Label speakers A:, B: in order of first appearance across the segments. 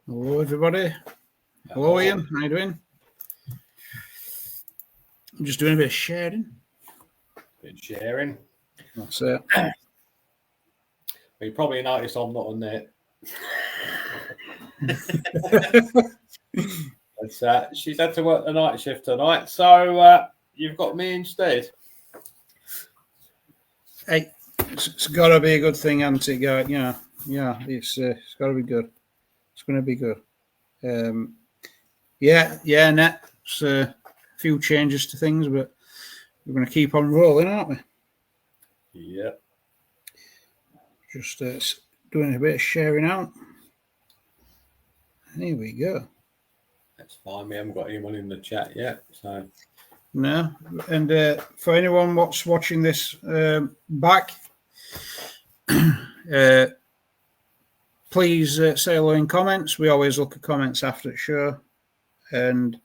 A: Hello, everybody. Hello, Ian. How you doing? I'm just doing a bit of sharing. That's it.
B: Well, you probably noticed I'm not on there. She's had to work the night shift tonight, so you've got me instead.
A: Hey, it's got to be a good thing, hasn't it, guy? Yeah, it's got to be good. It's going to be good. Net. It's a few changes to things, but we're going to keep on rolling, aren't we?
B: Yeah.
A: Just doing a bit of sharing out. Here we go.
B: That's fine. We haven't got anyone in the chat yet, so
A: no. And for anyone what's watching this back, please say hello in comments. We always look at comments after the show, and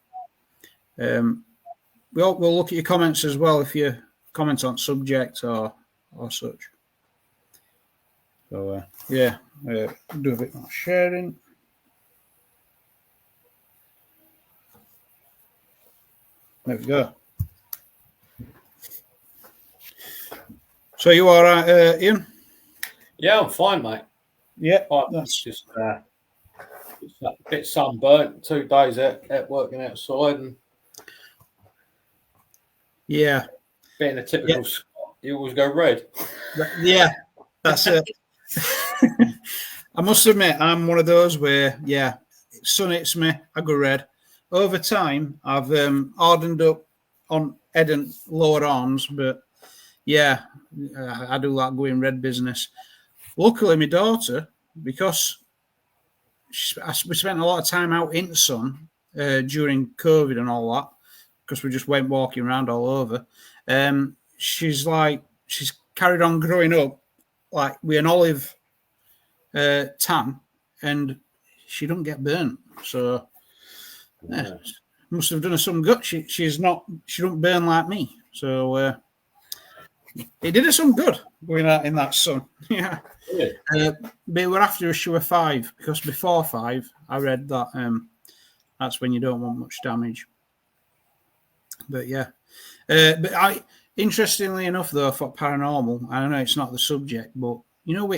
A: we'll look at your comments as well if you comment on subject or such. So do a bit more sharing. There we go. So you all right, Ian?
B: Yeah, I'm fine, mate.
A: Yeah,
B: that's just a bit sunburnt. 2 days out working outside, and
A: yeah,
B: being a typical Scot, you always go red.
A: Yeah, that's it. I must admit, I'm one of those where, sun hits me, I go red. Over time, I've hardened up on head and lower arms, but yeah, I do like going red business. Luckily, my daughter, because we spent a lot of time out in the sun during COVID and all that, because we just went walking around all over. She's carried on growing up like with an olive tan, and she don't get burnt. So must have done her some good. She don't burn like me. So it did her some good going out in that sun. Yeah. But we're after she was 5, because before 5, I read that that's when you don't want much damage. But yeah, but interestingly enough, though, for paranormal, I don't know it's not the subject, but you know,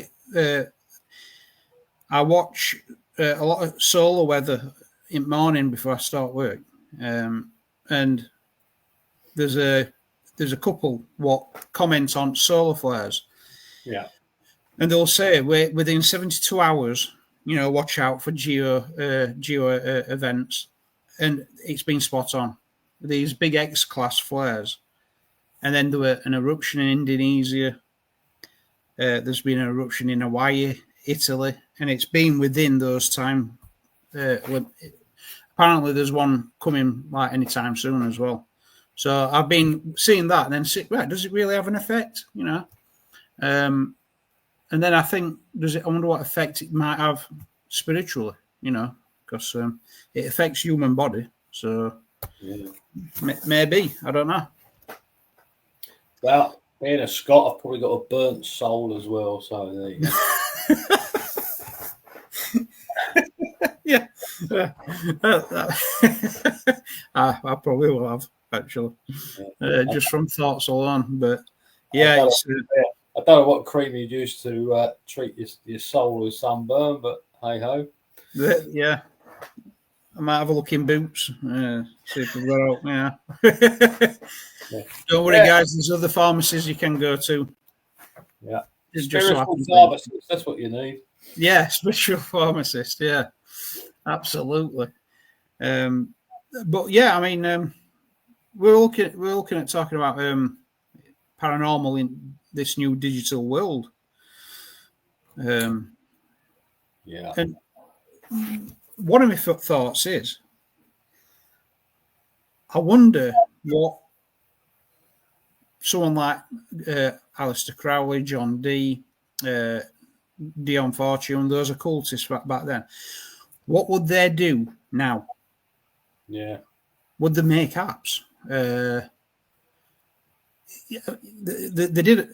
A: I watch a lot of solar weather in the morning before I start work, and there's a couple what comment on solar flares.
B: Yeah,
A: and they'll say within 72 hours, watch out for geo events, and it's been spot on. These big X-class flares. And then there were an eruption in Indonesia. There's been an eruption in Hawaii, Italy, and it's been within those time. Apparently, there's one coming like anytime soon as well. So I've been seeing that, and then right, does it really have an effect? And then I think, I wonder what effect it might have spiritually, because it affects human body. So maybe, I don't know.
B: Well, being a Scot, I've probably got a burnt soul as well. So there you
A: go. Yeah. I probably will have, actually, just from thoughts alone. But yeah,
B: I don't know what cream you'd use to treat your soul with sunburn, but hey ho.
A: Yeah, I might have a look in Boots. See if we've got out. Yeah. Don't worry, guys. There's other pharmacies you can go to.
B: Yeah, spiritual pharmacist. That's what you need.
A: Yeah, spiritual pharmacist. Yeah, absolutely. But yeah, I mean, we're looking at talking about paranormal in this new digital world.
B: Yeah.
A: And one of my thoughts is, I wonder what someone like Aleister Crowley, John Dee, Dion Fortune, those occultists back then, what would they do now?
B: Yeah.
A: Would they make apps? They did,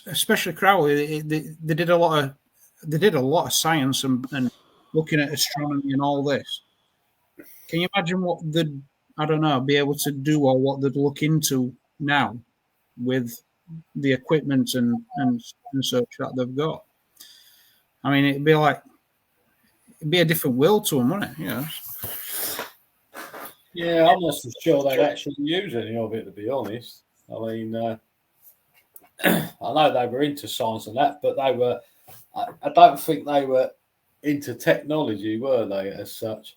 A: especially Crowley. They did a lot of science and looking at astronomy and all this. Can you imagine what they'd, I don't know, be able to do, or what they'd look into now with the equipment and such that they've got? I mean, it'd be a different world to them, wouldn't it?
B: Yeah, I'm not so sure they'd actually use any of it, to be honest. I mean, I know they were into science and that, but they were. I don't think they were into technology, were they? As such,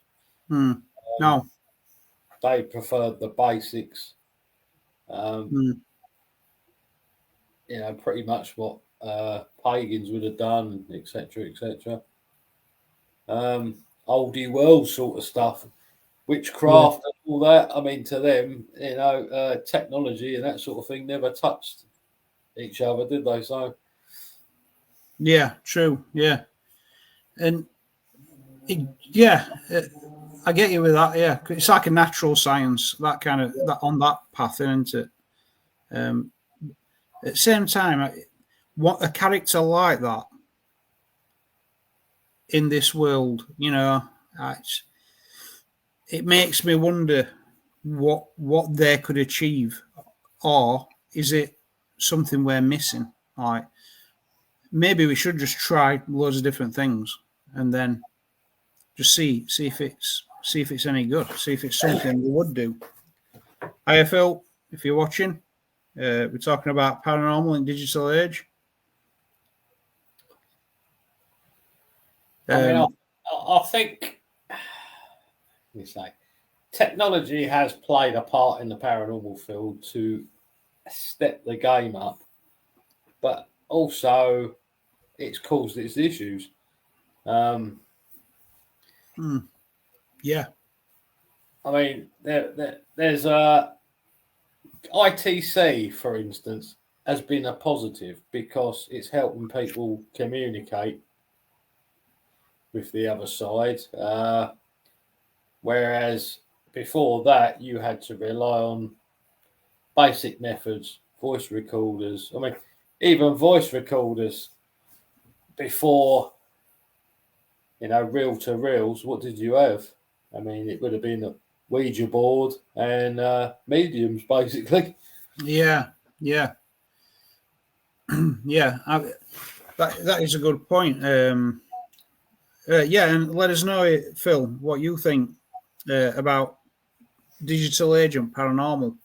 A: No.
B: They preferred the basics. Pretty much what pagans would have done, etc., etc. Oldie world sort of stuff, witchcraft and all that. I mean, to them, technology and that sort of thing never touched each other, did they? So,
A: yeah, true, yeah, and I get you with that. Yeah, it's like a natural science, that kind of that on that path, isn't it? At the same time, what a character like that in this world, it makes me wonder what they could achieve, or is it something we're missing? Like, maybe we should just try loads of different things and then just see if it's any good, see if it's something we would do. IFL, if you're watching, we're talking about paranormal in digital age.
B: I think you say technology has played a part in the paranormal field to step the game up, but also it's caused its issues.
A: Yeah.
B: I mean, there's ITC, for instance, has been a positive because it's helping people communicate with the other side. Whereas before that, you had to rely on basic methods, voice recorders. I mean, even voice recorders before, reel to reels, what did you have? I mean, it would have been a Ouija board and mediums, basically.
A: Yeah. Yeah, that is a good point. And let us know, Phil, what you think about digital agent paranormal.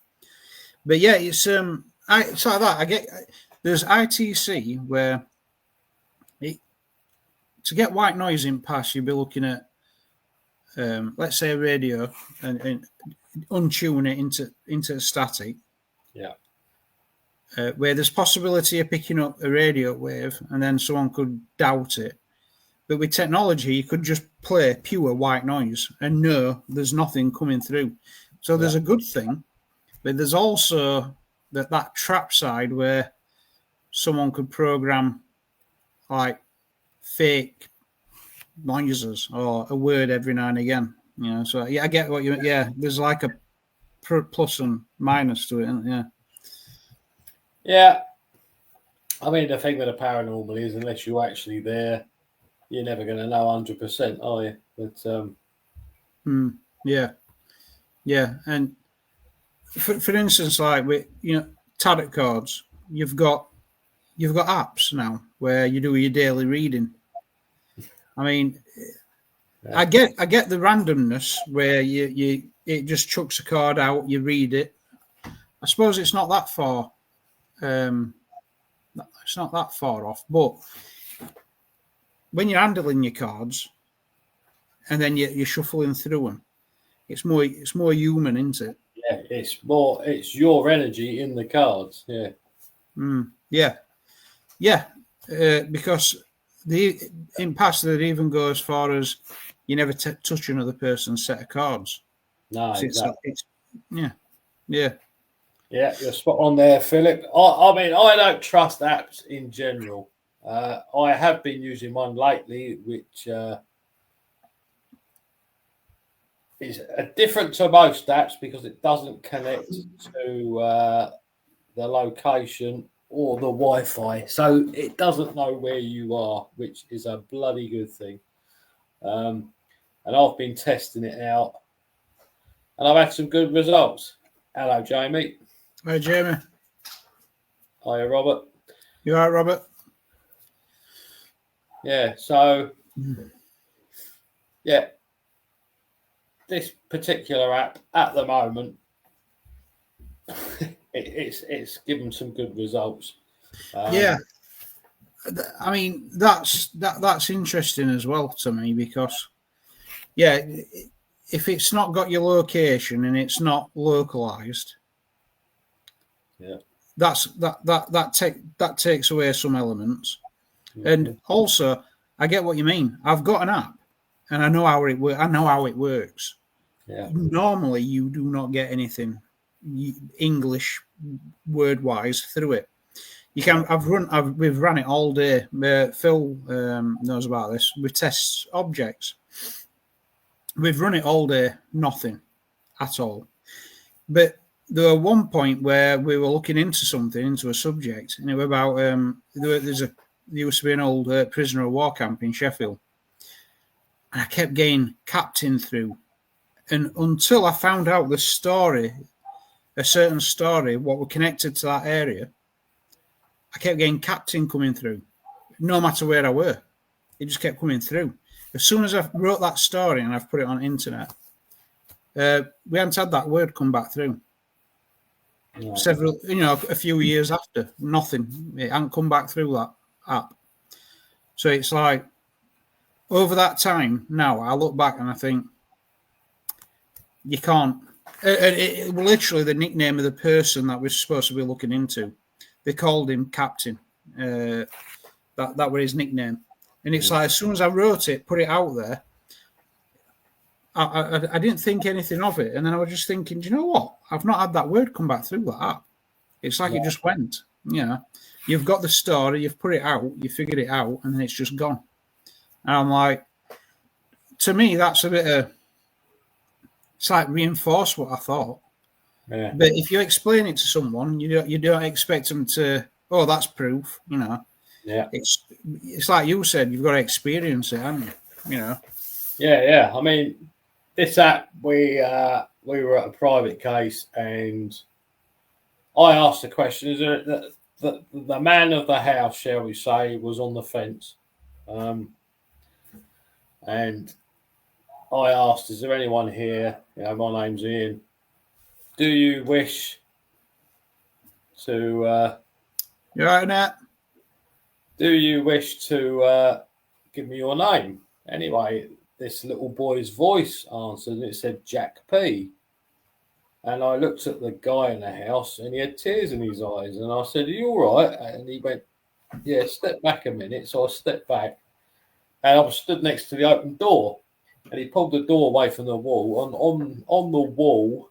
A: But yeah, it's like that. I get there's ITC where to get white noise in pass, you'd be looking at let's say a radio and untune it into static.
B: Yeah.
A: Where there's possibility of picking up a radio wave and then someone could doubt it. But with technology, you could just play pure white noise and know there's nothing coming through. So there's a good thing, but there's also that trap side where someone could program like fake noises or a word every now and again. So yeah, I get what you. Yeah, there's like a plus and minus to it. Yeah.
B: Yeah. I mean, the thing with the paranormal is, unless you're actually there, you're never going to know 100%, are you? But
A: yeah, and for instance, like with tarot cards, you've got apps now where you do your daily reading. I mean, I get the randomness where it just chucks a card out, you read it. I suppose it's not that far. It's not that far off, but when you're handling your cards and then you're shuffling through them, it's more human, isn't it?
B: Yeah, it's your energy in the cards. Yeah.
A: Because in past they even go as far as you never touch another person's set of cards.
B: No, exactly.
A: Yeah,
B: you're spot on there, Philip. I mean, I don't trust apps in general. I have been using one lately, which is different to most apps because it doesn't connect to the location or the Wi-Fi, so it doesn't know where you are, which is a bloody good thing. And I've been testing it out, and I've had some good results. Hello, Jamie.
A: Hi, Jamie.
B: Hi, Robert.
A: You all right, Robert?
B: Yeah, so, yeah, this particular app at the moment, it's given some good results.
A: Yeah. I mean, that's interesting as well to me because, yeah, if it's not got your location and it's not localized,
B: yeah,
A: that takes away some elements. Mm-hmm. And also, I get what you mean. I've got an app, and I know how it works. I know how it works.
B: Yeah.
A: Normally, you do not get anything English word wise through it. You can. We've run it all day. Phil knows about this. We test objects. We've run it all day. Nothing at all. But there was one point where we were looking into a subject, and it was about there used to be an old prisoner of war camp in Sheffield, and I kept getting captain through, and until I found out the story, a certain story, what were connected to that area, I kept getting captain coming through, no matter where I were. It just kept coming through. As soon as I wrote that story and I've put it on the internet, we hadn't had that word come back through. No. A few years after, nothing. It hadn't come back through that app. So it's like, over that time, now I look back and I think, you can't. Literally, the nickname of the person that we're supposed to be looking into, they called him Captain. That was his nickname. And it's like, as soon as I wrote it, put it out there, I didn't think anything of it. And then I was just thinking, do you know what? I've not had that word come back through that app. It's like it just went. You've got the story, you've put it out, you figured it out, and then it's just gone. And I'm like, to me, that's a bit of, it's like reinforce what I thought.
B: Yeah.
A: But if you explain it to someone, you don't expect them to, oh, that's proof,
B: Yeah.
A: It's like you said, you've got to experience it, haven't you?
B: Yeah. I mean, this app, we were at a private case, and I asked the question: is there the man of the house, shall we say, was on the fence, and I asked, "Is there anyone here? My name's Ian. Do you wish to?
A: You're right, Nat.
B: Do you wish to give me your name?" Anyway, this little boy's voice answered, and it said Jack P. And I looked at the guy in the house, and he had tears in his eyes. And I said, "Are you all right?" And he went, "Yeah, step back a minute." So I stepped back, and I was stood next to the open door. And he pulled the door away from the wall. On the wall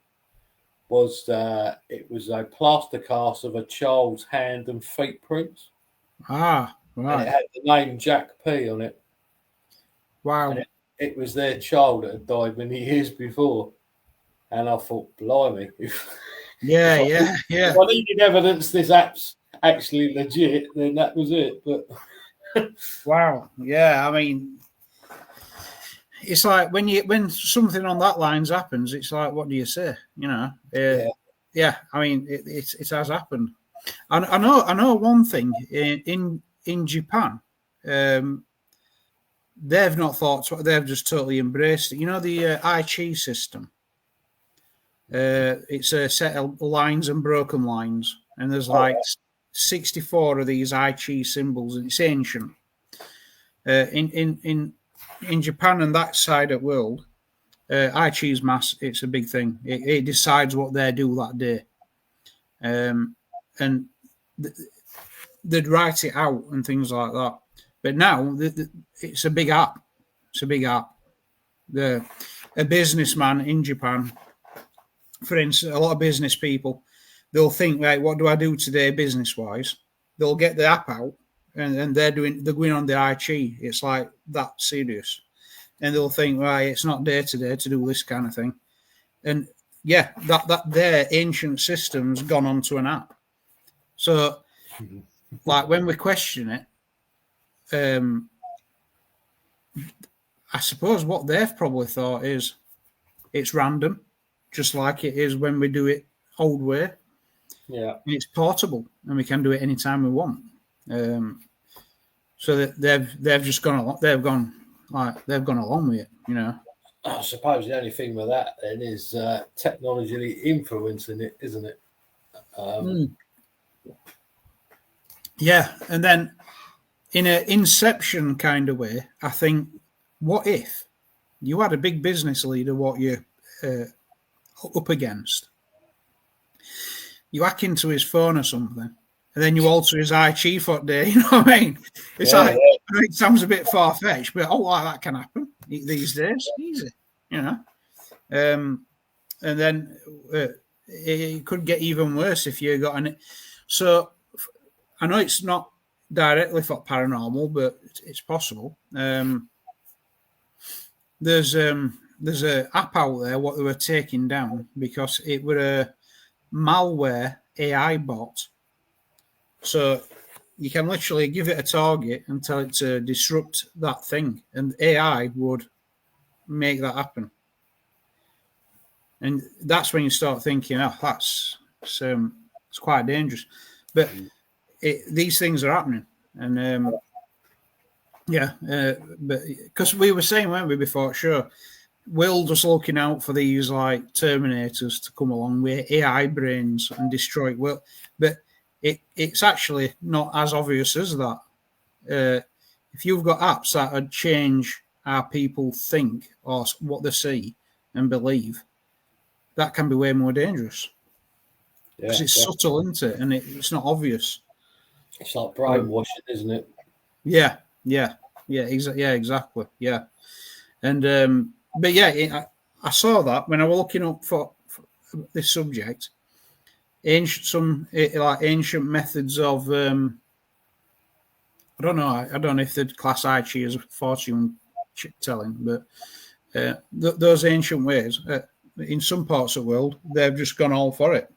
B: was it was a plaster cast of a child's hand and feet prints.
A: Ah, right.
B: And it had the name Jack P on it.
A: Wow.
B: And it was their child that had died many years before. And I thought, blimey.
A: Yeah.
B: If I needed evidence this app's actually legit, then that was it. But
A: wow. Yeah, I mean, it's like when something on that lines happens, it's like, what do you say? Yeah. I mean, it has happened. I know one thing in Japan. They've not thought. They've just totally embraced it. The Aichi system. It's a set of lines and broken lines, and there's 64 of these Aichi symbols, and it's ancient. In Japan and that side of the world, Aichi's mass, it's a big thing. It decides what they do that day. And they'd write it out and things like that. But now it's a big app. It's a big app. A businessman in Japan, for instance, a lot of business people, they'll think, right, what do I do today business-wise? They'll get the app out, and they're going on the Aichi. It's like that serious. And they'll think, right, it's not day to day to do this kind of thing. And yeah, that their ancient system's gone onto an app. So, like when we question it, I suppose what they've probably thought is it's random, just like it is when we do it old way.
B: Yeah.
A: It's portable, and we can do it anytime we want. So that they've just gone along. They've gone along with it. You know.
B: I suppose the only thing with that then is technologically influencing it, isn't it?
A: Yeah, and then in an Inception kind of way, I think, what if you had a big business leader, what you're up against? You hack into his phone or something, and then you alter his IG for that day. You know what I mean? It's I know it sounds a bit far fetched, but that can happen these days, easy. You know, and then it could get even worse if you got an. So I know it's not directly for paranormal, but it's possible. There's a app out there what they were taking down because it were a malware AI bot. So you can literally give it a target and tell it to disrupt that thing, and AI would make that happen. And that's when you start thinking, it's quite dangerous. But these things are happening, and but because we were saying, weren't we, before, sure, we're just looking out for these like Terminators to come along with AI brains and destroy it. Well, but it's actually not as obvious as that. If you've got apps that would change how people think or what they see and believe, that can be way more dangerous. Because it's subtle, isn't it? And it's not obvious.
B: It's like brainwashing, isn't it?
A: Yeah, exactly. Yeah. And but yeah, I saw that when I was looking up for this subject. Ancient methods of I don't know if they'd class Aichi as fortune telling, but those ancient ways in some parts of the world, they've just gone all for it.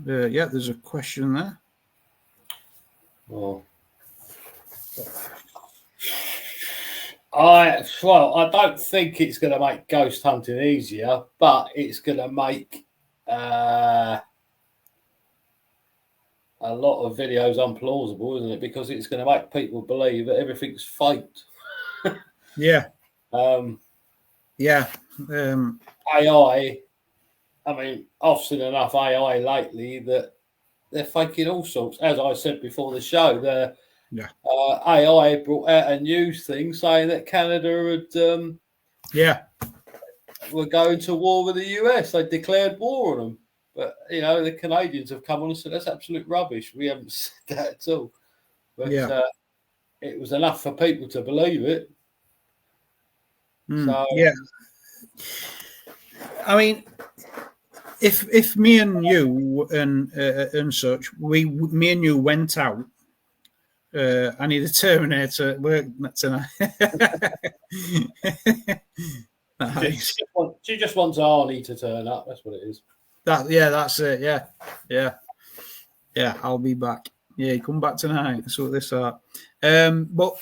A: There's a question there.
B: Oh. I don't think it's going to make ghost hunting easier, but it's going to make a lot of videos unplausible, isn't it? Because it's going to make people believe that everything's faked.
A: Yeah.
B: AI. I mean, I've seen enough AI lately that they're faking all sorts. As I said before the show, AI brought out a news thing saying that Canada were going to war with the US. They declared war on them. But, the Canadians have come on and said, that's absolute rubbish. We haven't said that at all. But it was enough for people to believe it.
A: I mean, if me and you and such, me and you went out, I need a Terminator work tonight.
B: Nice. She just wants Arnie to turn up. That's what it is.
A: That's it. Yeah. I'll be back. Yeah, come back tonight. That's what this are. But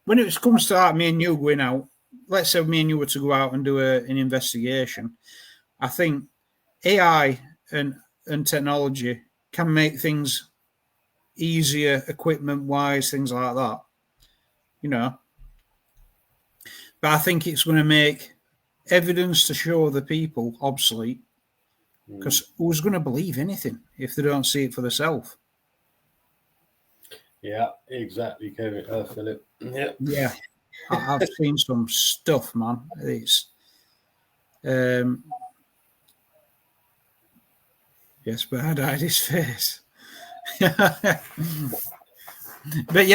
A: when it comes to me and you going out, let's say me and you were to go out and do an investigation, I think AI and technology can make things easier, equipment-wise, things like that. But I think it's going to make evidence to show the people obsolete, because who's going to believe anything if they don't see it for themselves?
B: Yeah, exactly, Kevin. Philip.
A: Yeah. I've seen some stuff, man. It's yes, but I dyed his face. But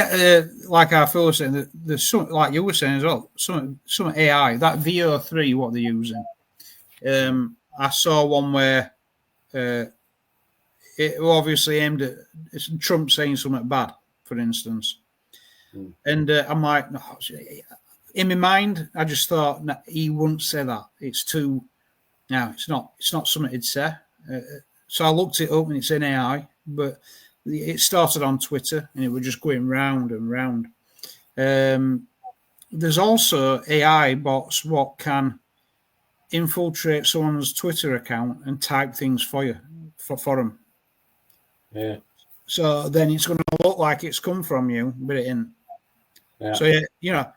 A: like our fellow was saying, there's some, like you were saying as well, some AI, that VO3, what they're using. I saw one where it obviously aimed at Trump saying something bad, for instance. And I'm like, no, in my mind, I just thought, no, he wouldn't say that. It's too. No, it's not something he'd say. So I looked it up and it's in AI, but it started on Twitter, and it was just going round and round. There's also AI bots what can infiltrate someone's Twitter account and type things for you, for them.
B: Yeah.
A: So then it's going to look like it's come from you, but it isn't.
B: Yeah.
A: So, you know,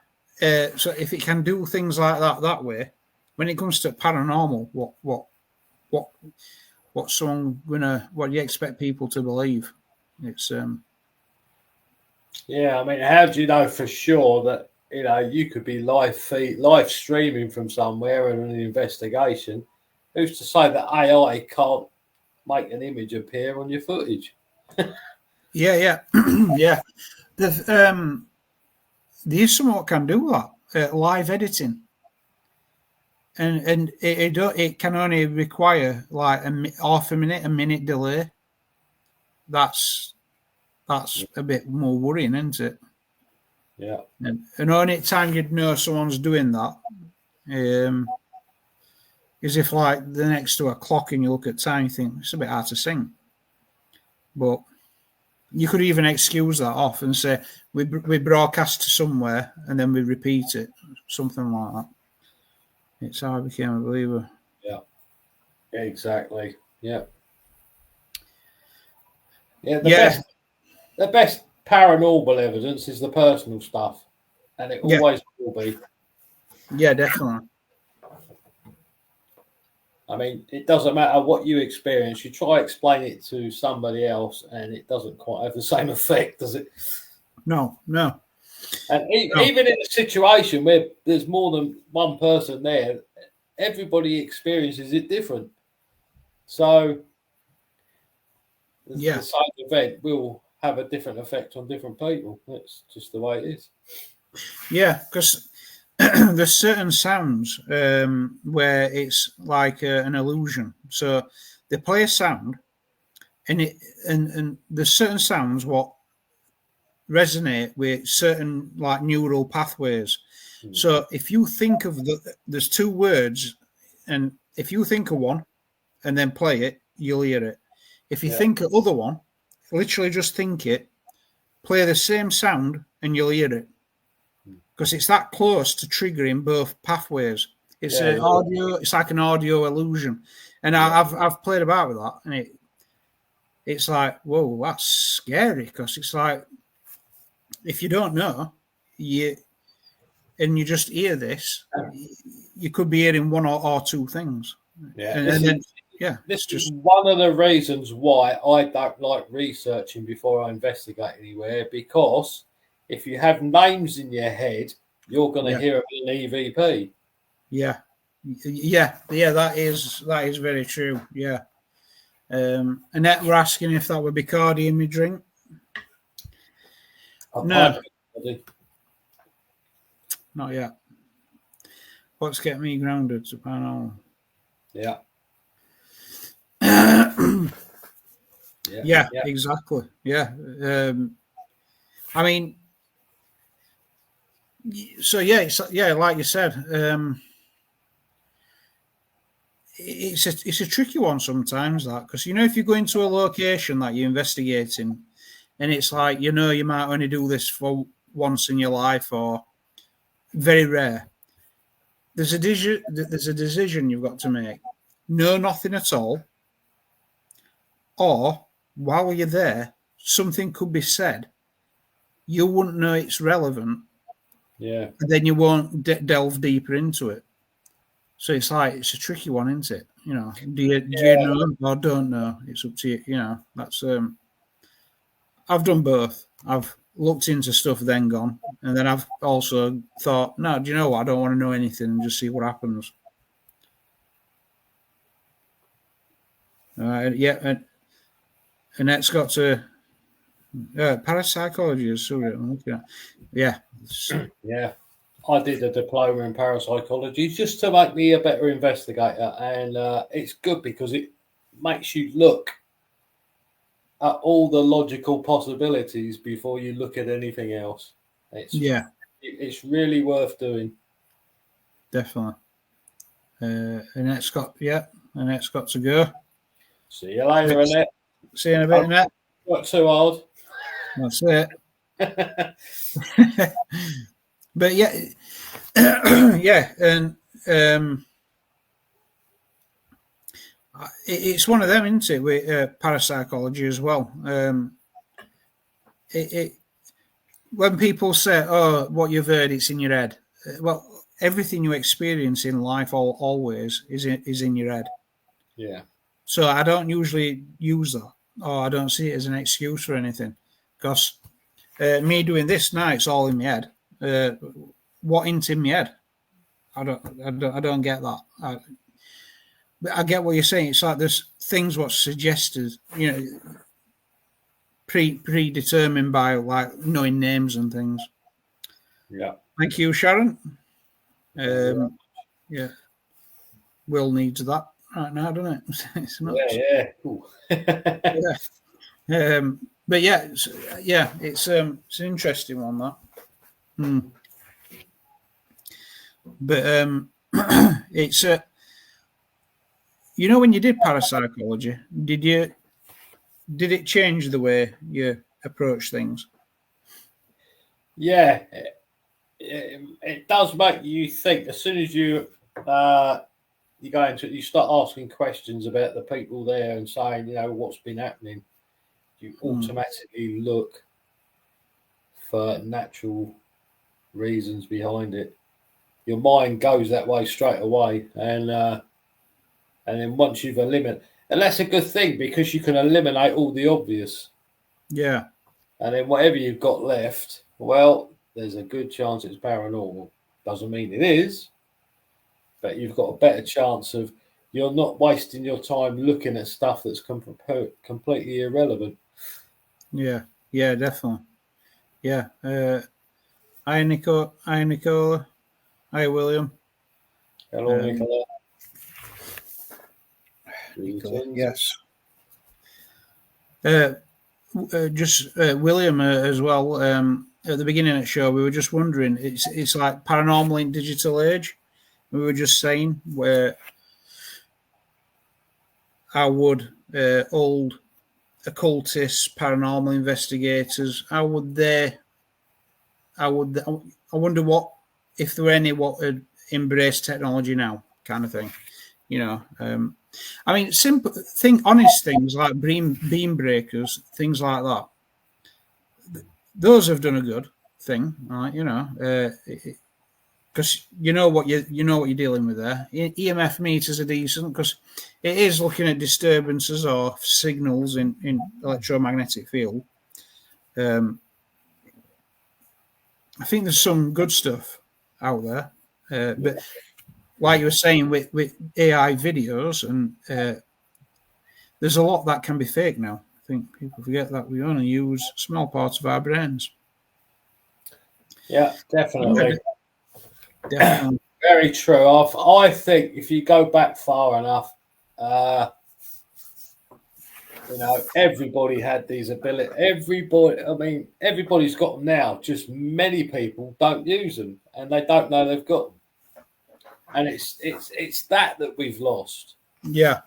A: so if it can do things like that way, when it comes to paranormal, what do you expect people to believe? It's
B: Yeah, I mean, how do you know for sure that you could be live streaming from somewhere in an investigation? Who's to say that AI can't make an image appear on your footage?
A: yeah. Yeah. There is someone can do that, live editing, and it can only require like half a minute delay. That's a bit more worrying, isn't it?
B: Yeah.
A: And only time you'd know someone's doing that is if like the next to a clock and you look at time, you think it's a bit hard to sing. But you could even excuse that off and say we broadcast to somewhere and then we repeat it, something like that. It's how I became a believer.
B: Yeah, exactly. Yeah. Yeah, the best paranormal evidence is the personal stuff, and it always will be.
A: Yeah, definitely.
B: I mean, it doesn't matter what you experience. You try explain it to somebody else, and it doesn't quite have the same effect, does it?
A: No.
B: And even in a situation where there's more than one person there, everybody experiences it different. So the same event will have a different effect on different people. That's just the way it is.
A: Yeah, because there's certain sounds where it's like an illusion. So they play a sound, and there's certain sounds what resonate with certain like neural pathways. So if you think of there's two words, and if you think of one and then play it, you'll hear it. If you think of other one, literally just think it, play the same sound, and you'll hear it. Because it's that close to triggering both pathways. It's audio. It's like an audio illusion, and I've played about with that, and it's like, whoa, that's scary. Because it's like, if you don't know, you just hear this, you could be hearing one or two things.
B: Yeah, this is one of the reasons why I don't like researching before I investigate anywhere, because if you have names in your head, you're going to hear an EVP.
A: Yeah, that is very true. Yeah. Annette were asking if that would be Bacardi in my drink. No, not yet. What's getting me grounded? Subhanallah.
B: Yeah.
A: Yeah, exactly. Yeah. I mean, so like you said, it's a tricky one sometimes, that, because if you go into a location that you're investigating, and it's like you might only do this for once in your life, or very rare. There's a decision you've got to make. Know nothing at all, or while you're there, something could be said. You wouldn't know it's relevant.
B: Yeah.
A: And then you won't delve deeper into it. So it's a tricky one, isn't it? Do you know or don't know? It's up to you. That's I've done both. I've looked into stuff, then gone, and then I've also thought, no, do you know what? I don't want to know anything and just see what happens. And that's got to parapsychology is yeah.
B: I did a diploma in parapsychology just to make me a better investigator, and it's good because it makes you look at all the logical possibilities before you look at anything else. It's really worth doing.
A: Definitely. Annette's got to go.
B: See you later, Annette.
A: See you in a bit, Annette.
B: Not too hard.
A: That's it. But yeah, yeah, and it's one of them, isn't it, with parapsychology as well. When people say, "Oh, what you've heard, it's in your head," well, everything you experience in life always is in your head.
B: Yeah.
A: So I don't usually use that, or I don't see it as an excuse for anything, because me doing this now, it's all in my head. What ain't in my head? I don't get that. I get what you're saying. It's like there's things what's suggested, predetermined by like knowing names and things.
B: Yeah.
A: Thank you, Sharon. Yeah. Will needs that right now, doesn't it? It's not.
B: Yeah. Cool.
A: Yeah. But yeah, it's an interesting one that. But it's when you did parapsychology, did it change the way you approach things?
B: Yeah, it does make you think. As soon as you go into it, you start asking questions about the people there and saying, what's been happening. You automatically look for natural reasons behind it. Your mind goes that way straight away, and then once you've eliminated, and that's a good thing because you can eliminate all the obvious.
A: Yeah.
B: And then whatever you've got left, well, there's a good chance it's paranormal. Doesn't mean it is, but you've got a better chance of you're not wasting your time looking at stuff that's completely irrelevant.
A: Yeah, definitely. Yeah. Hi, Nicola. Hi, William.
B: Hello, Nicola.
A: Yes. William as well. At the beginning of the show, we were just wondering. It's like paranormal in digital age. We were just saying how would old occultists, paranormal investigators, I wonder what if there were any what would embrace technology now, kind of thing. I mean, simple honest things like beam breakers, things like that. Those have done a good thing, right? Because you know what you're dealing with there. EMF meters are decent because it is looking at disturbances or signals in electromagnetic field. I think there's some good stuff out there, but like you were saying with AI videos, and there's a lot that can be fake now. I think people forget that we only use small parts of our brains.
B: Yeah, definitely.
A: Definitely.
B: Very true. I think if you go back far enough, everybody had these abilities. Everybody's got them now. Just many people don't use them, and they don't know they've got them. And it's that we've lost.
A: Yeah.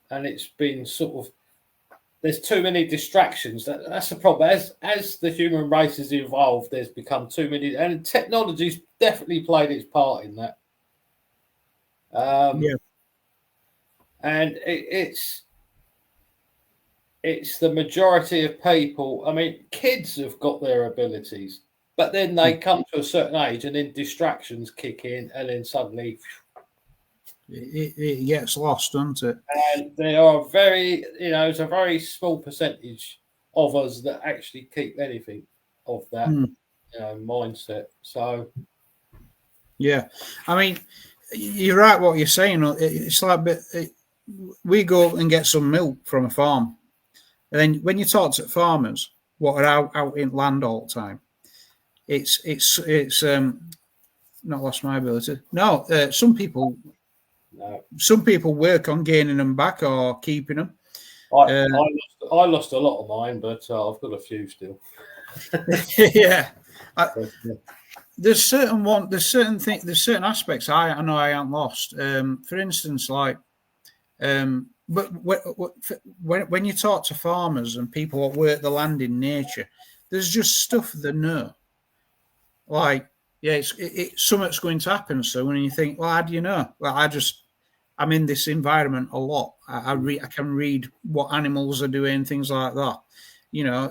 B: And it's been sort of. There's too many distractions. That's the problem. As the human race has evolved, there's become too many, and technology's definitely played its part in that.
A: Yeah.
B: And it's the majority of people. I mean, kids have got their abilities, but then they come to a certain age, and then distractions kick in, and then suddenly.
A: It gets lost, doesn't it?
B: And there are it's a very small percentage of us that actually keep anything of that mindset. So,
A: yeah, I mean, you're right. What you're saying, it's like we go and get some milk from a farm, and then when you talk to farmers, what are out in land all the time, it's not lost my ability. No, some people.
B: No.
A: Some people work on gaining them back or keeping them.
B: I lost a lot of mine, but I've got a few still.
A: Yeah, there's certain aspects I know I haven't lost. For instance, like But when you talk to farmers and people that work the land in nature, there's just stuff they know. Like, yeah, something's going to happen soon, and you think, well, how do you know? Well, I'm in this environment a lot. I can read what animals are doing, things like that, you know.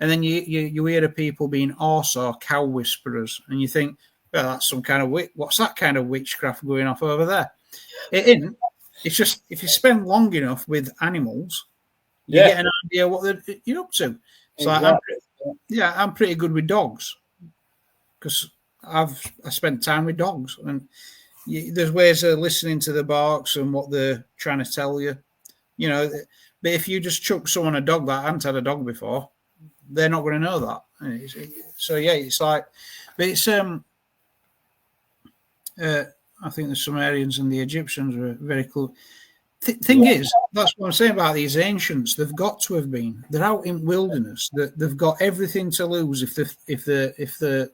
A: And then you hear of people being horse or cow whisperers, and you think, well, that's some kind of what's that kind of witchcraft going off over there? It isn't. It's just if you spend long enough with animals, you get an idea what you're up to. So exactly. I'm pretty good with dogs because I spent time with dogs, and there's ways of listening to the barks and what they're trying to tell you, you know. But if you just chuck someone a dog that hasn't had a dog before, they're not going to know that. So yeah, it's like, but it's I think the Sumerians and the Egyptians were very cool. Thing is, that's what I'm saying about these ancients. They've got to have been. They're out in wilderness. They've got everything to lose if they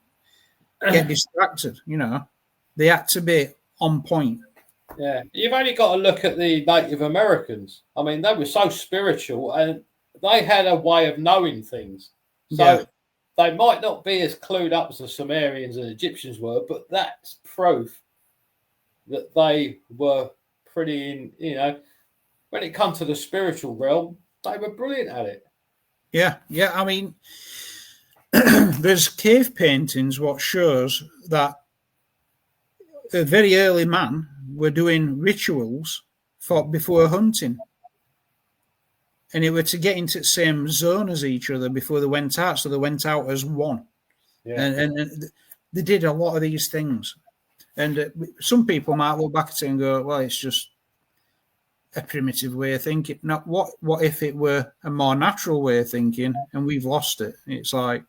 A: get distracted. You know, they had to be on point.
B: Yeah, you've only got to look at the Native Americans. I mean, they were so spiritual, and they had a way of knowing things. So they might not be as clued up as the Sumerians and Egyptians were, but that's proof that they were pretty, you know, when it comes to the spiritual realm, they were brilliant at it.
A: Yeah. I mean, there's cave paintings what shows that a very early man were doing rituals before hunting, and it were to get into the same zone as each other before they went out. So they went out as one, and they did a lot of these things. And some people might look back at it and go, well, it's just a primitive way of thinking. Now, what if it were a more natural way of thinking and we've lost it? It's like,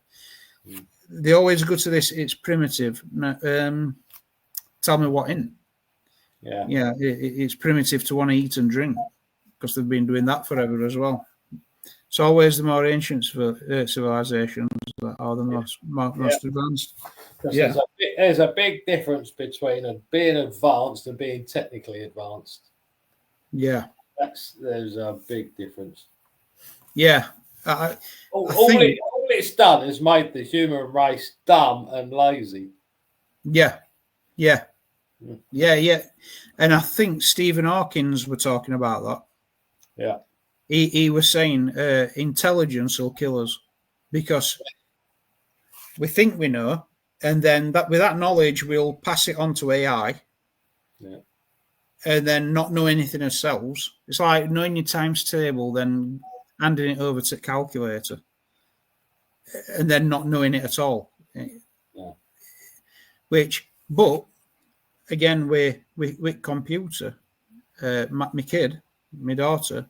A: they always go to this, it's primitive. Tell me what in. Yeah, it's primitive to want to eat and drink because they've been doing that forever as well. It's always the more ancient civilizations that are the most advanced.
B: There's a big difference between being advanced and being technically advanced.
A: Yeah,
B: there's a big difference.
A: Yeah,
B: all it's done is made the human race dumb and lazy.
A: Yeah. And I think Stephen Hawkins were talking about that.
B: Yeah.
A: He was saying intelligence will kill us because we think we know, and then with that knowledge we'll pass it on to AI.
B: Yeah.
A: And then not know anything ourselves. It's like knowing your times table, then handing it over to the calculator, and then not knowing it at all.
B: Yeah.
A: But again, with computer, my kid, my daughter,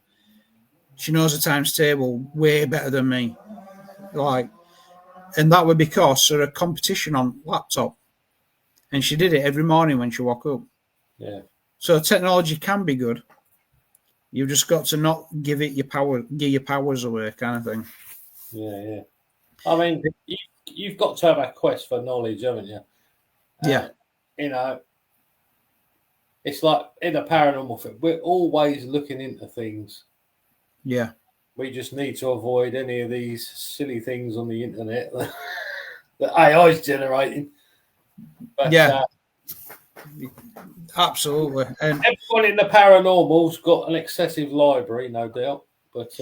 A: she knows the times table way better than me. And that would because of a competition on laptop, and she did it every morning when she woke up.
B: Yeah.
A: So technology can be good. You've just got to not give your powers away, kind of thing.
B: Yeah. I mean, you've got to have a quest for knowledge, haven't you?
A: Yeah.
B: You know, it's like in a paranormal thing, we're always looking into things.
A: Yeah.
B: We just need to avoid any of these silly things on the internet that AI is generating. But,
A: absolutely. And
B: everyone in the paranormal's got an excessive library, no doubt. But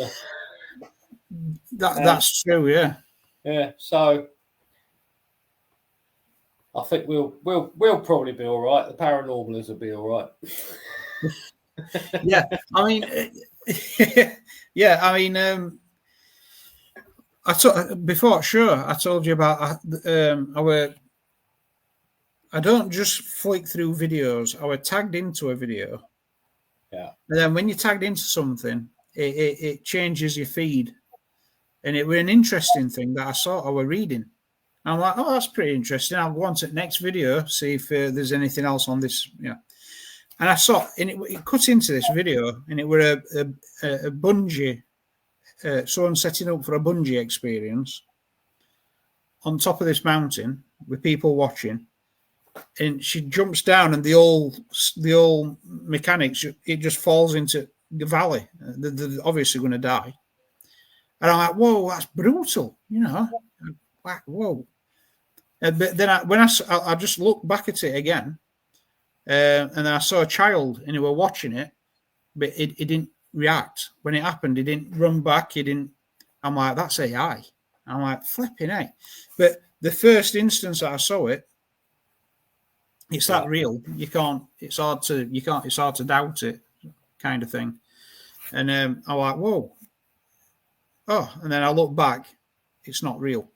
A: that's true, yeah.
B: Yeah. So I think we'll probably be all right. The paranormalists will be all right.
A: Yeah. I mean, I told you about I don't just flick through videos. I was tagged into a video.
B: Yeah.
A: And then when you're tagged into something, it changes your feed. And it was an interesting thing that I was reading. And I'm like, oh, that's pretty interesting. I'll go on to the next video, see if there's anything else on this. Yeah. And I saw, and it cut into this video, and it were a bungee, someone setting up for a bungee experience on top of this mountain with people watching. And she jumps down, and the old mechanics, it just falls into valley. They're obviously going to die. And I'm like, whoa, that's brutal, you know. Like, whoa. But then I just looked back at it again, and then I saw a child and he were watching it, but he didn't react. When it happened, he didn't run back. He didn't. I'm like, that's AI. I'm like, flipping A. But the first instance I saw it, it's that real. It's hard to doubt it, kind of thing. And I'm like, whoa. Oh, and then I look back, it's not real.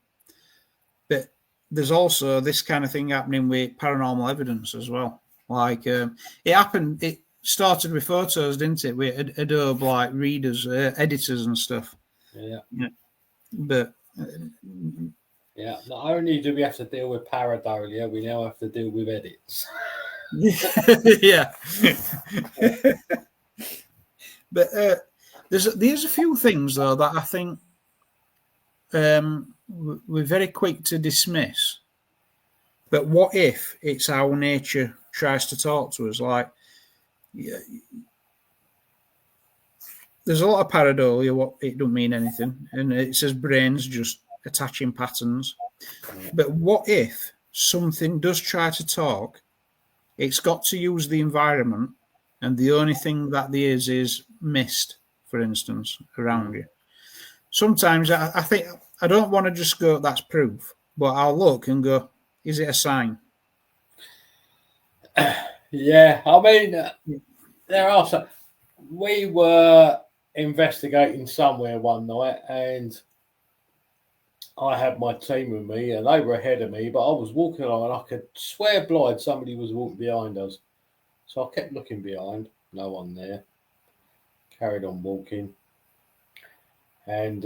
A: But there's also this kind of thing happening with paranormal evidence as well. Like it happened, it started with photos, didn't it? With Adobe, like readers, editors and stuff.
B: Yeah.
A: But
B: yeah, not only do we have to deal with pareidolia, we now have to deal with edits.
A: Yeah. But there's a few things though that I think we're very quick to dismiss. But what if it's our nature tries to talk to us? Like, there's a lot of pareidolia. What it don't mean anything, and it says brains just attaching patterns. But what if something does try to talk? It's got to use the environment, and the only thing that there is mist, for instance, around you. Sometimes I think I don't want to just go, that's proof, but I'll look and go, is it a sign?
B: Yeah, I mean, there are some. We were investigating somewhere one night, and I had my team with me, and they were ahead of me, but I was walking along, and I could swear blind somebody was walking behind us. So I kept looking behind, no one there. Carried on walking, and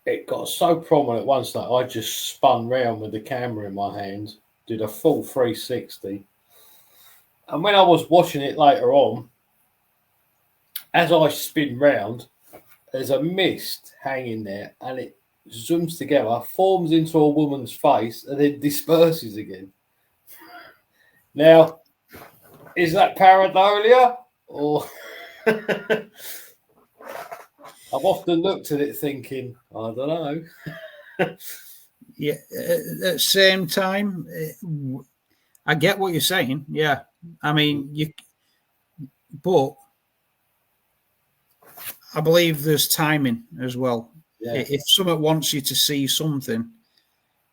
B: it got so prominent once that I just spun round with the camera in my hand, did a full 360. And when I was watching it later on, as I spin round, there's a mist hanging there, and it zooms together, forms into a woman's face, and then disperses again. Now, is that pareidolia? Or I've often looked at it thinking, I don't know.
A: Yeah, at the same time, I get what you're saying. Yeah, I mean, but I believe there's timing as well. Yeah. If someone wants you to see something,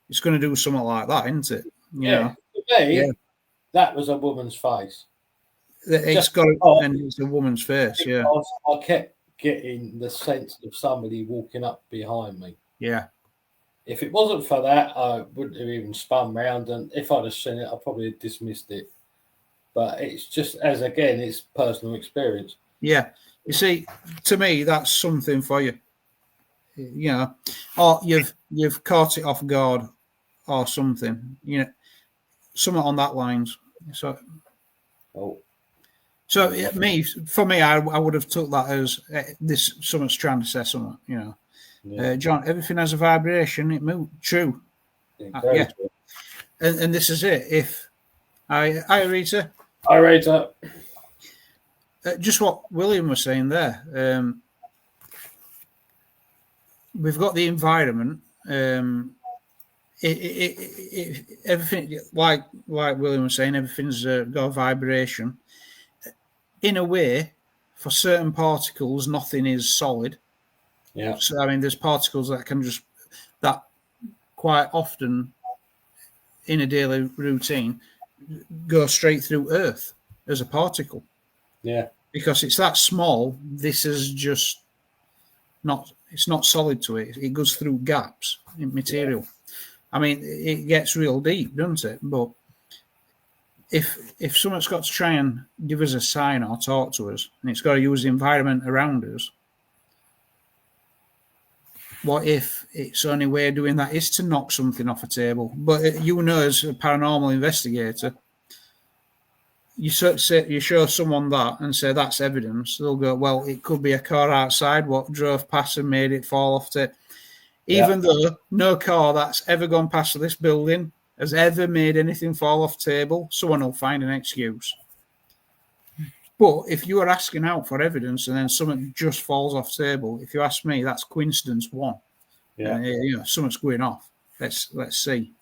A: it's going to do something like that, isn't it? You know?
B: For me, that was a woman's face.
A: It's and it's a woman's face. Yeah,
B: I kept getting the sense of somebody walking up behind me.
A: Yeah.
B: If it wasn't for that, I wouldn't have even spun round, and if I'd have seen it, I probably have dismissed it. But it's just, it's personal experience.
A: Yeah. You see, to me, that's something for you. You know, or you've caught it off guard or something. You know, something on that lines. So for me, I would have took that as this someone's trying to say something. You know. Yeah. John, everything has a vibration. It moves. True. Yeah. True. And this is it. If hi Rita.
B: Hi Rita.
A: Just what William was saying there. We've got the environment. Everything, like William was saying, everything's got a vibration. In a way, for certain particles, nothing is solid.
B: Yeah.
A: So I mean, there's particles that quite often in a daily routine go straight through Earth as a particle.
B: Yeah.
A: Because it's that small, this is just not. It's not solid to it. It goes through gaps in material. Yeah. I mean, it gets real deep, doesn't it? But if someone's got to try and give us a sign or talk to us, and it's got to use the environment around us. What if its only way of doing that is to knock something off a table? But you know, as a paranormal investigator, you show someone that and say that's evidence. They'll go, well, it could be a car outside what drove past and made it fall off it. Even though no car that's ever gone past this building has ever made anything fall off table, someone will find an excuse. But if you are asking out for evidence and then something just falls off the table, if you ask me, that's coincidence one.
B: Yeah.
A: Something's going off. Let's see.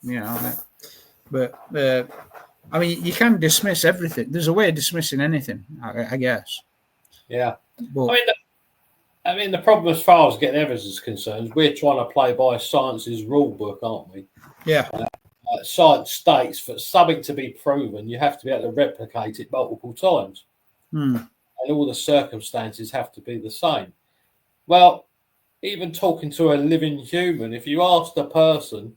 A: But I mean, you can dismiss everything. There's a way of dismissing anything, I guess.
B: Yeah.
A: But,
B: I mean, the problem as far as getting evidence is concerned, we're trying to play by science's rule book, aren't we?
A: Yeah.
B: Science states for something to be proven, you have to be able to replicate it multiple times. And all the circumstances have to be the same. Well, even talking to a living human, if you ask the person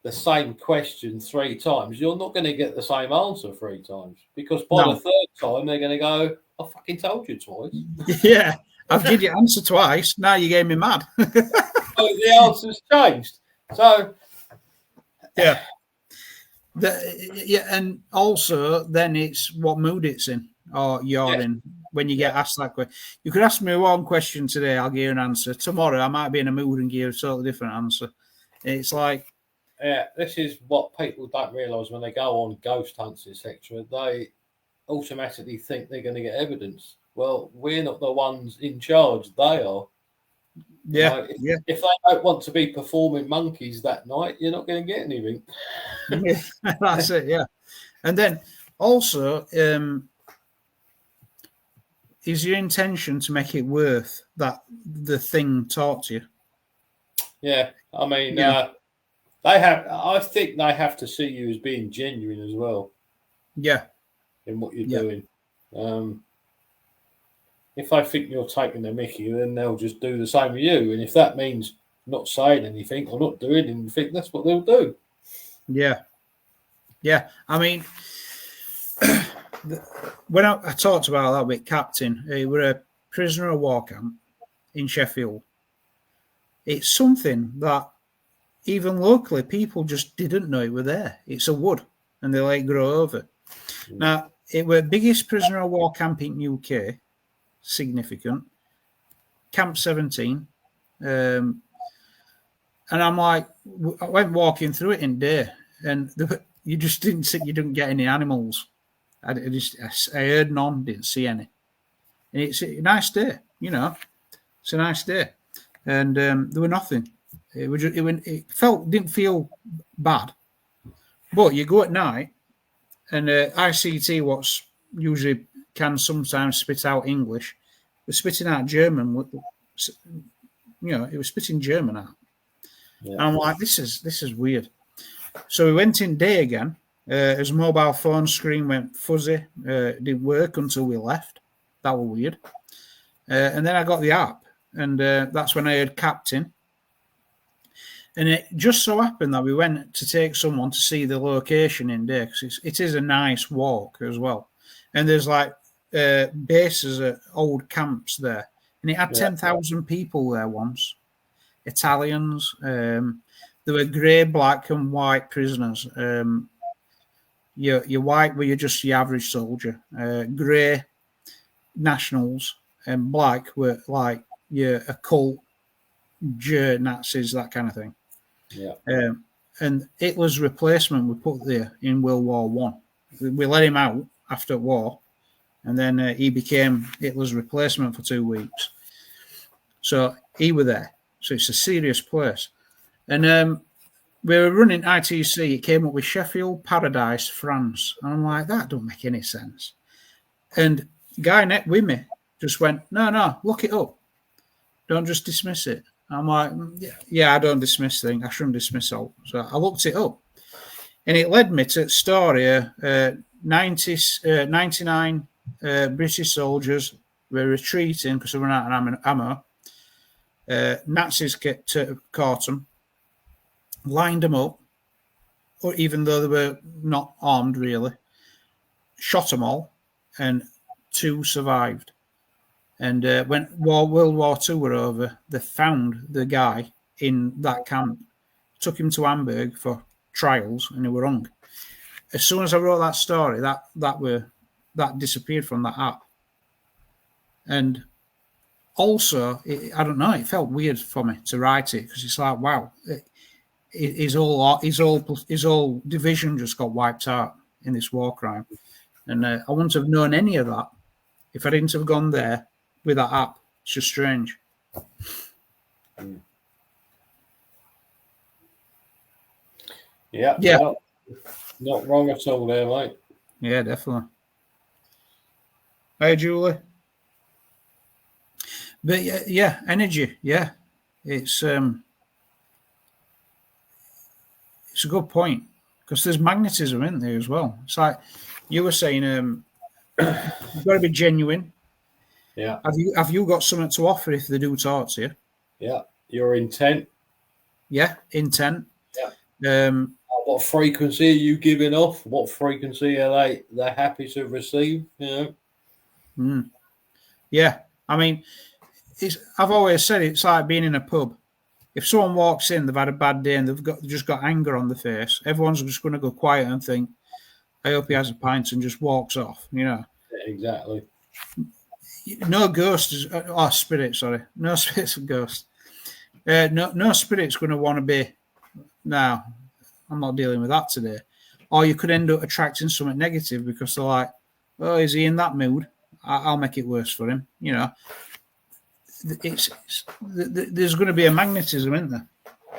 B: the same question 3 times, you're not going to get the same answer 3 times, because by the 3rd time they're going to go, I fucking told you twice.
A: Yeah, I've given you answer twice. Now you gave me mad.
B: So the answer's changed. So
A: yeah. And also then it's what mood it's in or you're in when you get asked that question. You could ask me one question today, I'll give you an answer. Tomorrow I might be in a mood and give you a totally different answer. It's like,
B: this is what people don't realise when they go on ghost hunts, etc. They automatically think they're going to get evidence. Well, we're not the ones in charge. They are.
A: Yeah.
B: If they don't want to be performing monkeys that night, you're not going to get anything.
A: That's it. Yeah. And then also, is your intention to make it worth that the thing taught to you?
B: Yeah. I mean, I think they have to see you as being genuine as well.
A: Yeah.
B: In what you're doing. If they think you're taking the mickey, then they'll just do the same with you. And if that means not saying anything or not doing anything, that's what they'll do.
A: Yeah. Yeah. I mean, when I talked about that with Captain, we were a prisoner of war camp in Sheffield. It's something that even locally people just didn't know it were there. It's a wood and they let it grow over. Now, it were biggest prisoner of war camp in UK, significant, Camp 17. And I'm like, I went walking through it in day and you just you didn't get any animals. I heard none, didn't see any. And it's a nice day, it's a nice day. And there were nothing. It didn't feel bad. But you go at night and ICT, what's usually can sometimes spit out English, was spitting out German. It was spitting German out. Yeah. And I'm like, this is weird. So we went in day again. His mobile phone screen went fuzzy. Didn't work until we left. That was weird. And then I got the app, and that's when I heard Captain. And it just so happened that we went to take someone to see the location in there, because it is a nice walk as well. And there's like bases at old camps there. And it had 10,000 people there once. Italians. There were grey, black and white prisoners. Your white were just the average soldier. Grey, nationals. And black were like your occult, Nazis, that kind of thing.
B: Yeah.
A: And Hitler's replacement we put there in World War One. We let him out after war, and then he became Hitler's replacement for 2 weeks. So he were there. So it's a serious place. And we were running ITC. It came up with Sheffield, Paradise, France. And I'm like, that don't make any sense. And guy next with me just went, no, look it up. Don't just dismiss it. I'm like, yeah, I don't dismiss things. I shouldn't dismiss all. So I looked it up. And it led me to the story 99 British soldiers were retreating because they ran out of ammo. Nazis caught them, lined them up, or even though they were not armed really, shot them all, and 2 survived. And when World War II were over, they found the guy in that camp, took him to Hamburg for trials, and he were hung. As soon as I wrote that story, that disappeared from that app. And also, I don't know, it felt weird for me to write it, because it's like, wow, his whole division just got wiped out in this war crime, and I wouldn't have known any of that If I didn't have gone there with that app, it's just strange.
B: Yeah.
A: Yeah.
B: Not wrong at all there, mate.
A: Yeah, definitely. Hey, Julie. But yeah, energy. Yeah, it's a good point because there's magnetism in there as well. It's like you were saying, you've got to be genuine.
B: Yeah.
A: Have you got something to offer if they do talk to you?
B: Yeah. Your intent.
A: Yeah, intent.
B: Yeah. What frequency are you giving off? What frequency are they're happy to receive? You know.
A: Yeah, I mean, I've always said it's like being in a pub. If someone walks in, they've had a bad day and they've just got anger on their face, everyone's just going to go quiet and think, "I hope he has a pint," and just walks off. You know.
B: Yeah, exactly.
A: No ghost is spirit. Sorry, no spirit's a ghost. No spirit's going to want to be. No, I'm not dealing with that today. Or you could end up attracting something negative because they're like, "Oh, is he in that mood? I'll make it worse for him." You know, there's going to be a magnetism, isn't there?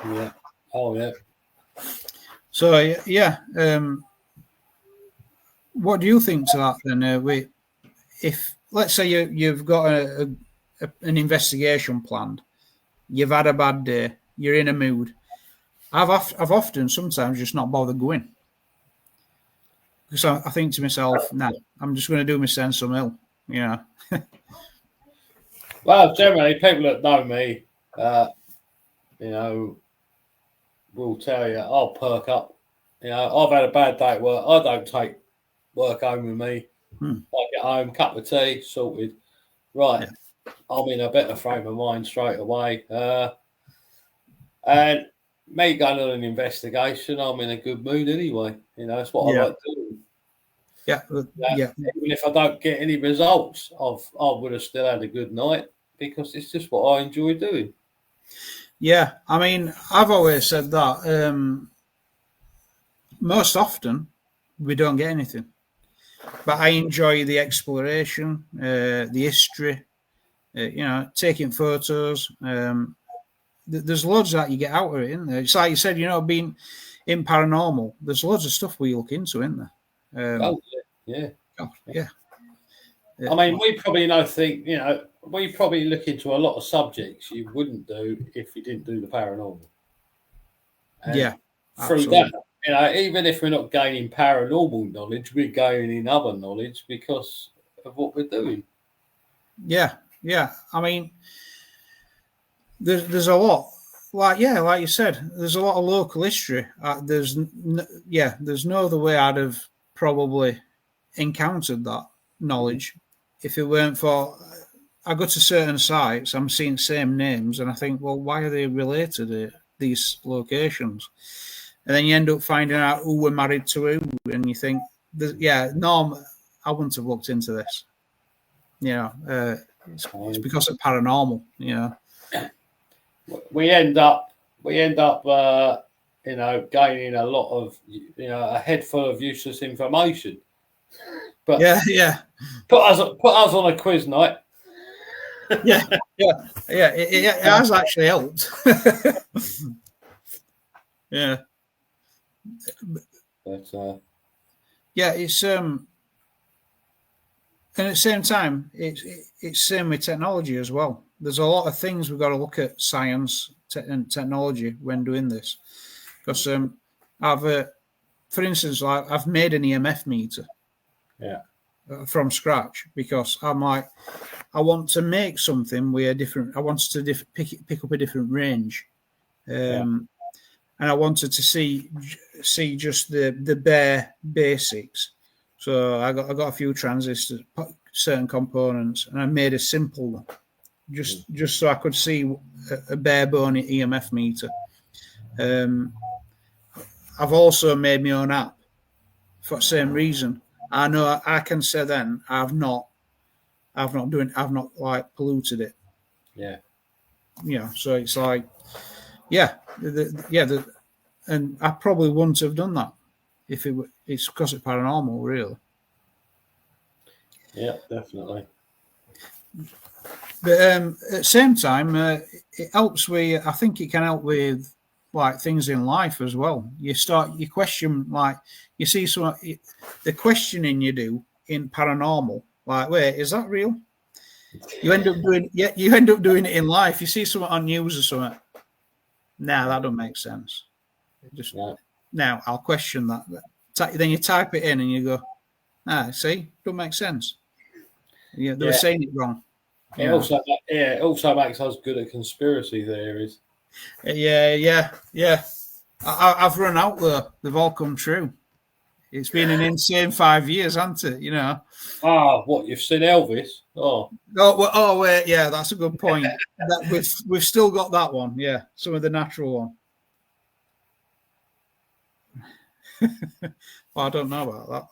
B: Yeah. Oh yeah.
A: So yeah, what do you think to that then? If let's say you've got an investigation planned, you've had a bad day, you're in a mood. I've often sometimes just not bothered going because I think to myself, nah, I'm just going to do my sense some ill, you know.
B: Well, generally, people that know me, you know, will tell you, I'll perk up. You know, I've had a bad day at work. I don't take work home with me. I get home, cup of tea, sorted. Right, yeah. I'm in a better frame of mind straight away. And me going on an investigation, I'm in a good mood anyway. You know, it's what I like doing.
A: Yeah.
B: Even if I don't get any results, I would have still had a good night because it's just what I enjoy doing.
A: Yeah, I mean, I've always said that. Most often, we don't get anything, but I enjoy the exploration, the history. You know, taking photos. There's loads that you get out of it, isn't there? It's like you said, you know, being in paranormal. There's loads of stuff we look into, isn't there?
B: Yeah.
A: Yeah.
B: I mean, we probably we probably look into a lot of subjects you wouldn't do if you didn't do the paranormal. And
A: yeah.
B: Through that, you know, even if we're not gaining paranormal knowledge, we're gaining other knowledge because of what we're doing.
A: Yeah. I mean, there's a lot. Like you said, there's a lot of local history. There's no other way I'd have probably encountered that knowledge if it weren't for I go to certain sites, I'm seeing same names, and I think, well, why are they related at these locations? And then you end up finding out who were married to who, and you think, no, I wouldn't have looked into this. You know, it's because of paranormal. You know,
B: we end up, you know, gaining a lot of, you know, a head full of useless information. But
A: yeah.
B: Put us on a quiz night.
A: yeah. It has actually helped. Yeah.
B: But
A: yeah, it's and at the same time, it's same with technology as well. There's a lot of things we've got to look at science and technology when doing this, because for instance, I've made an EMF meter.
B: Yeah.
A: From scratch, because I'm like, I want to make something where I wanted to pick up a different range, and I wanted to see just the bare basics. So I got a few transistors, certain components, and I made a simple one, just so I could see a bare bone EMF meter. I've also made my own app for the same reason. I know I can say then I've not like polluted it.
B: Yeah.
A: Yeah. So it's like, and I probably wouldn't have done that if it's because of paranormal, really.
B: Yeah, definitely.
A: But at the same time, it helps with. I think it can help with like things in life as well. You question, like you see some the questioning you do in paranormal. Like, wait, is that real? You end up doing it in life. You see something on news or something. Nah, that don't make sense. Just now I'll question that. Then you type it in and you go, see, don't make sense. They were saying it wrong.
B: It also makes us good at conspiracy theories.
A: Yeah. I've run out though. They've all come true. It's been an insane 5 years, hasn't it? You know.
B: What, you've seen Elvis?
A: Wait, yeah, that's a good point. We've still got that one. Yeah, some of the natural one. Well, I don't know about that,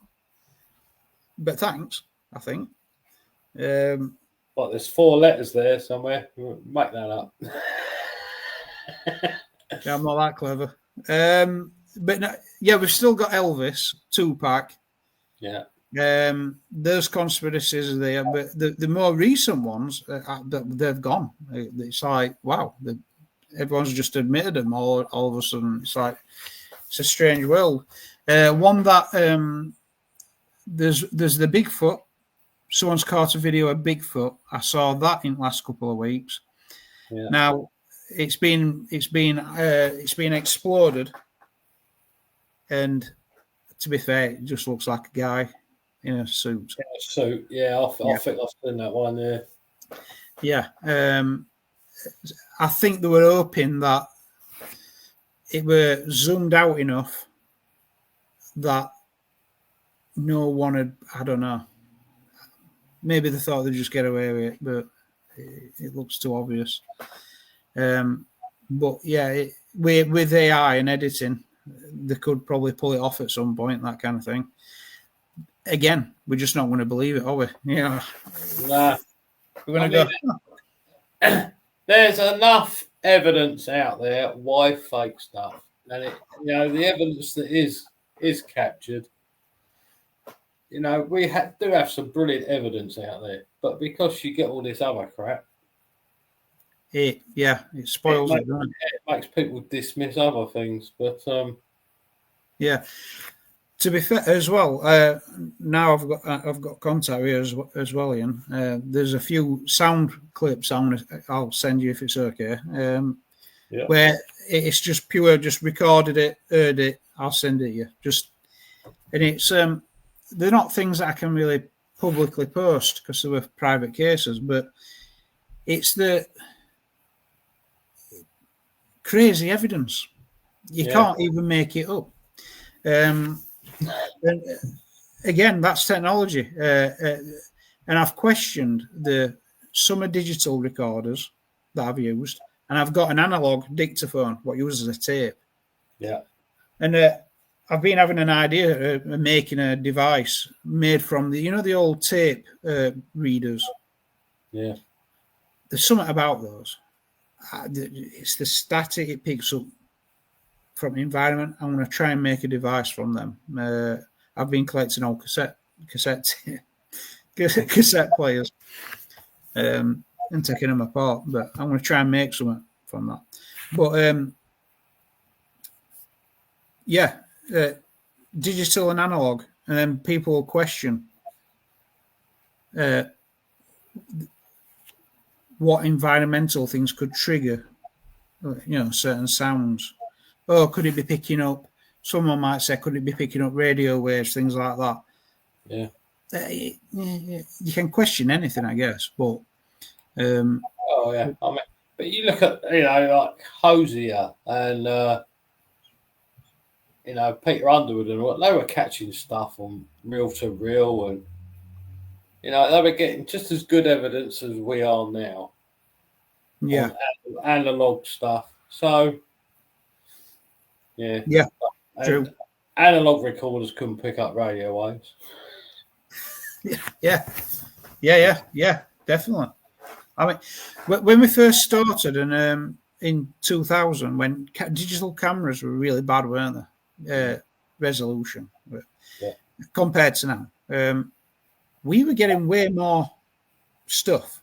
A: but thanks. I think.
B: There's 4 letters there somewhere. Make that up.
A: Yeah, I'm not that clever. But no, yeah, we've still got Elvis, Tupac.
B: Yeah.
A: Those conspiracies are there, but the more recent ones, they've gone. It's like, wow, everyone's just admitted them all of a sudden. It's like, it's a strange world. One that there's the Bigfoot. Someone's caught a video of Bigfoot. I saw that in the last couple of weeks.
B: Yeah.
A: Now it's been exploded, and to be fair, it just looks like a guy in a suit.
B: Yeah, I think I've seen that one there.
A: Yeah, I think they were hoping that it were zoomed out enough that no one had. I don't know. Maybe they thought they'd just get away with it, but it looks too obvious. But yeah, with AI and editing, they could probably pull it off at some point, that kind of thing. Again, we're just not going to believe it, are we? Yeah.
B: Nah.
A: We're going to
B: go. There's enough evidence out there why fake stuff, and the evidence that is captured. We do have some brilliant evidence out there, but because you get all this other crap,
A: it spoils it.
B: It makes people dismiss other things. But
A: yeah, to be fair as well, now I've got contact here as well, Ian. There's a few sound clips I'll send you if it's okay. Where it's just pure, just recorded it, heard it. I'll send it to you. And it's they're not things that I can really publicly post because they were private cases, but it's the crazy evidence. You can't even make it up. And again, that's technology. And I've questioned some digital recorders that I've used, and I've got an analog dictaphone, what uses a tape.
B: Yeah.
A: And I've been having an idea of making a device made from the old tape readers.
B: Yeah.
A: There's something about those. It's the static it picks up from the environment. I'm going to try and make a device from them. I've been collecting old cassette players and taking them apart, but I'm going to try and make something from that. But digital and analog, and then people will question what environmental things could trigger, certain sounds. Oh, could it be picking up? Someone might say, could it be picking up radio waves, things like that?
B: Yeah.
A: You can question anything, I guess, but.
B: But you look at like Hosier and. Peter Underwood and what they were catching stuff on reel to reel, and they were getting just as good evidence as we are now.
A: Yeah,
B: analog stuff. So,
A: yeah, true.
B: Analog recorders couldn't pick up radio waves.
A: Yeah, definitely. I mean, when we first started, and in 2000, when digital cameras were really bad, weren't they? Resolution compared to now, we were getting way more stuff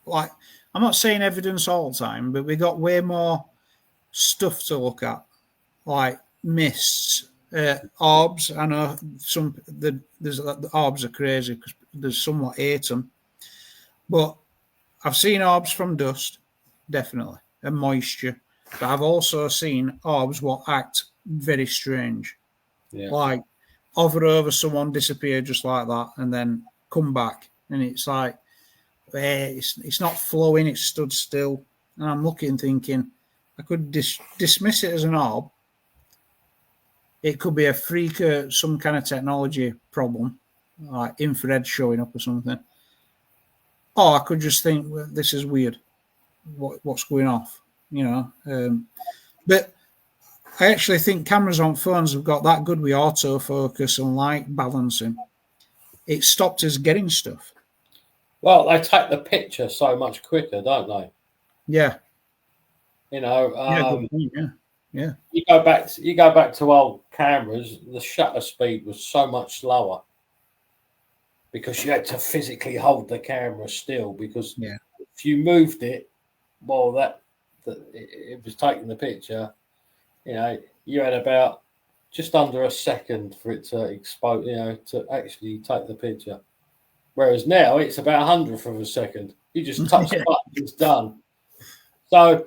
A: like, I'm not saying evidence all the time, but we got way more stuff to look at, like mists, orbs. I know the orbs are crazy because there's somewhat hate them, but I've seen orbs from dust, definitely, and moisture. But I've also seen orbs what act very strange, like hover over someone, disappear just like that, and then come back, and it's like it's not flowing, it's stood still, and I'm looking, thinking I could dismiss it as an orb. It could be a freak, some kind of technology problem, like infrared showing up or something. Or I could just think, well, this is weird. What's going off? But I actually think cameras on phones have got that good with autofocus and light balancing. It stopped us getting stuff.
B: Well, they take the picture so much quicker, don't they?
A: Yeah.
B: Yeah.
A: Yeah.
B: You go back to old cameras. The shutter speed was so much slower because you had to physically hold the camera still. Because if you moved it, well, that it was taking the picture. You had about just under a second for it to expose. To actually take the picture. Whereas now it's about 100th of a second. You just touch the button, it's done. So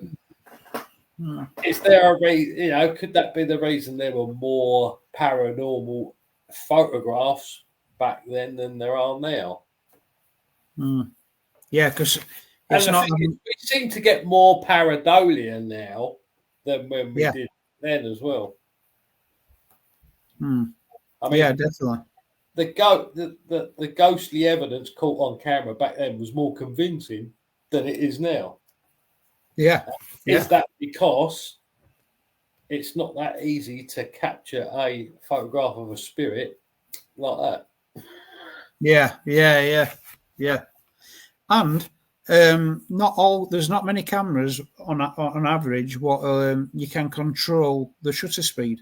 B: is there a reason? Could that be the reason there were more paranormal photographs back then than there are now?
A: Yeah, because it's not.
B: We seem to get more pareidolia now than when we did then as well.
A: I mean, definitely.
B: The ghostly evidence caught on camera back then was more convincing than it is now.
A: Yeah.
B: Is that because it's not that easy to capture a photograph of a spirit like that?
A: Yeah. And there's not many cameras on average what you can control the shutter speed.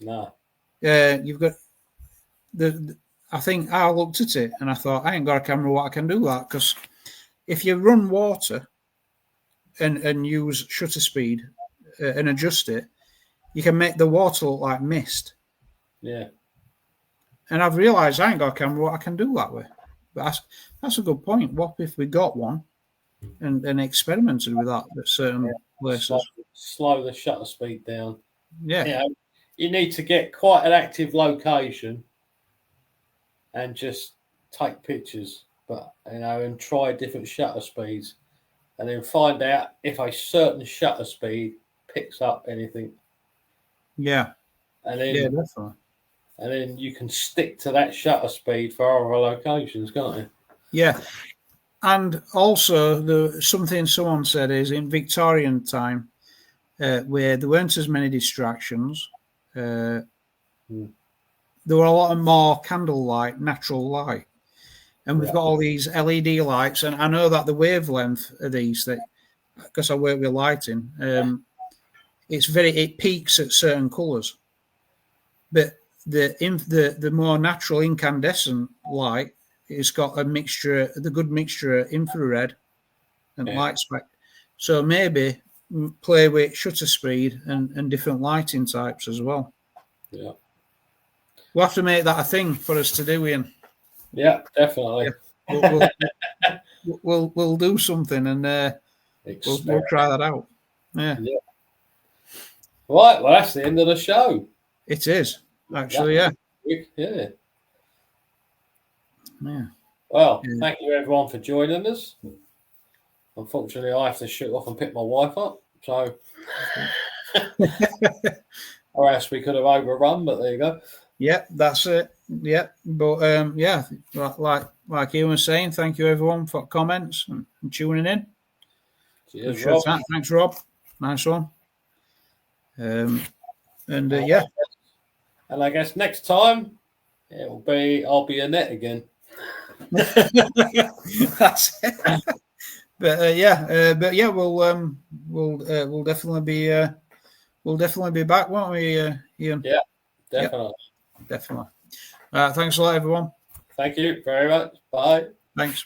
B: No.
A: You've got I think I looked at it and I thought, I ain't got a camera what I can do that, because if you run water and use shutter speed and adjust it, you can make the water look like mist.
B: Yeah.
A: And I've realised I ain't got a camera what I can do that way. But that's a good point. What if we got one and experimented with that at certain places?
B: Slow the shutter speed down.
A: Yeah.
B: You need to get quite an active location and just take pictures, and try different shutter speeds, and then find out if a certain shutter speed picks up anything.
A: Yeah.
B: And then,
A: definitely.
B: And then you can stick to that shutter speed for other locations, can't you?
A: Yeah. And also, something someone said is in Victorian time, where there weren't as many distractions, there were a lot of more candlelight, natural light. And we've got all these LED lights. And I know that the wavelength of these, because I work with lighting, it peaks at certain colours. But the more natural incandescent light, it's got the good mixture of infrared and light spec. So maybe play with shutter speed and different lighting types as well.
B: Yeah.
A: We'll have to make that a thing for us to do, Ian.
B: Yeah, definitely.
A: Yeah. We'll do something and we'll try that out. Yeah.
B: Right. Well, that's the end of the show.
A: It is actually. Yeah.
B: Well, thank you everyone for joining us. Unfortunately, I have to shoot off and pick my wife up, so or else we could have overrun. But there you go.
A: Yeah, that's it. Yeah, but like Ian was saying, thank you everyone for comments and tuning in.
B: Cheers, Rob.
A: Thanks, Rob. Nice one. And
B: I guess next time I'll be Annette again.
A: That's it. But we'll definitely be back, won't we, Ian?
B: Yeah, definitely.
A: Definitely. Thanks a lot, everyone.
B: Thank you very much. Bye.
A: Thanks.